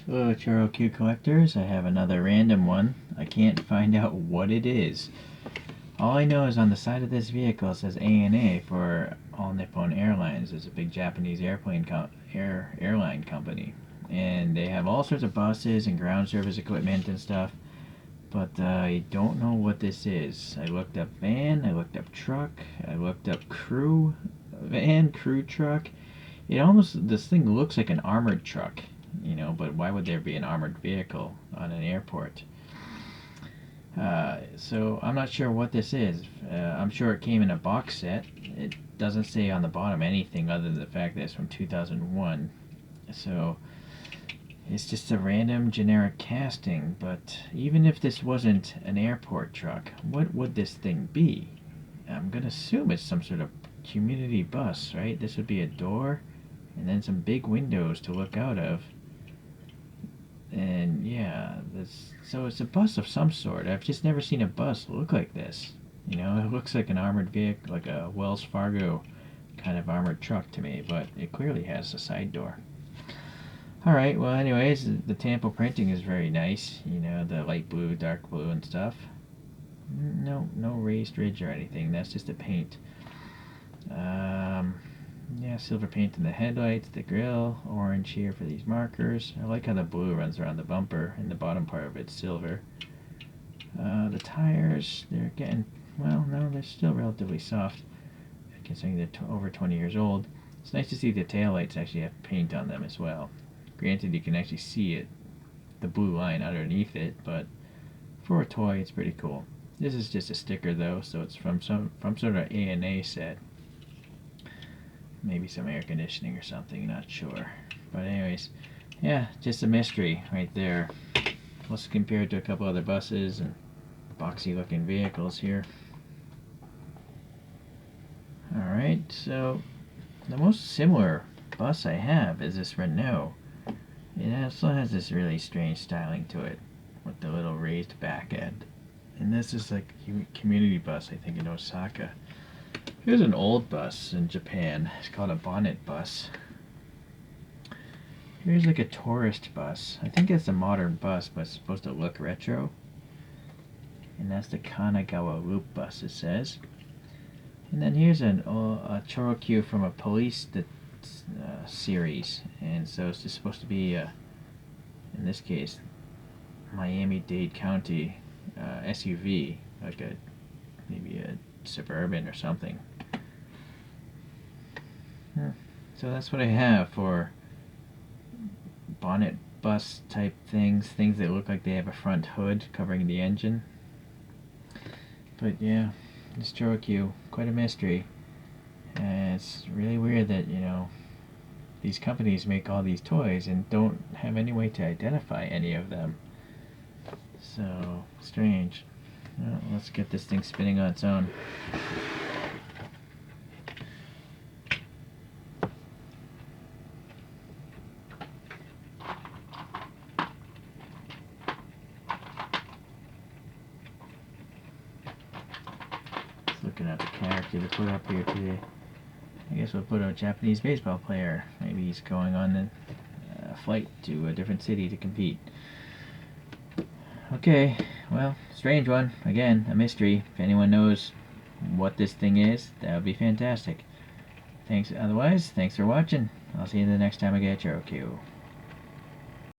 Hello, ChoroQ collectors. I have another random one. I can't find out what it is. All I know is on the side of this vehicle it says ANA for All Nippon Airlines. It's a big Japanese airline company. And they have all sorts of buses and ground service equipment and stuff. But I don't know what this is. I looked up van, I looked up truck, I looked up crew, van, crew truck. This thing looks like an armored truck, but why would there be an armored vehicle on an airport? So I'm not sure what this is. I'm sure it came in a box set. It doesn't say on the bottom anything other than the fact that it's from 2001. So it's just a random generic casting, but even if this wasn't an airport truck, what would this thing be? I'm gonna assume it's some sort of community bus, right? This would be a door and then some big windows to look out of. And yeah, so it's a bus of some sort. I've just never seen a bus look like this. It looks like an armored vehicle, like a Wells Fargo kind of armored truck to me, but it clearly has a side door. Alright, well anyways, the tampo printing is very nice. The light blue, dark blue and stuff. No raised ridge or anything. That's just the paint. Yeah, silver paint in the headlights, the grille, orange here for these markers. I like how the blue runs around the bumper and the bottom part of it's silver. The tires, they're getting, well, no, they're still relatively soft, considering they're over 20 years old. It's nice to see the taillights actually have paint on them as well. Granted, you can actually see it, the blue line underneath it, but for a toy, it's pretty cool. This is just a sticker though, so it's from some sort of ANA set. Maybe some air conditioning or something, not sure. But anyways, yeah, just a mystery right there. Let's compare it to a couple other buses and boxy looking vehicles here. Alright, so the most similar bus I have is this Renault. It also has this really strange styling to it with the little raised back end. And this is like a community bus, I think, in Osaka. Here's an old bus in Japan. It's called a bonnet bus. Here's like a tourist bus. I think it's a modern bus, but it's supposed to look retro. And that's the Kanagawa Loop bus, it says. And then here's a Choro-Q from a police series. And so it's just supposed to be, in this case, Miami-Dade County SUV, like maybe a Suburban or something. So that's what I have for bonnet bus type things that look like they have a front hood covering the engine. But yeah, this ChoroQ, quite a mystery. And it's really weird that, these companies make all these toys and don't have any way to identify any of them. So, strange. Well, let's get this thing spinning on its own. Looking at the character to put up here today. I guess we'll put a Japanese baseball player. Maybe he's going on a flight to a different city to compete. Okay, well, strange one. Again, a mystery. If anyone knows what this thing is, that would be fantastic. Thanks. Otherwise, thanks for watching. I'll see you the next time I get a ChoroQ.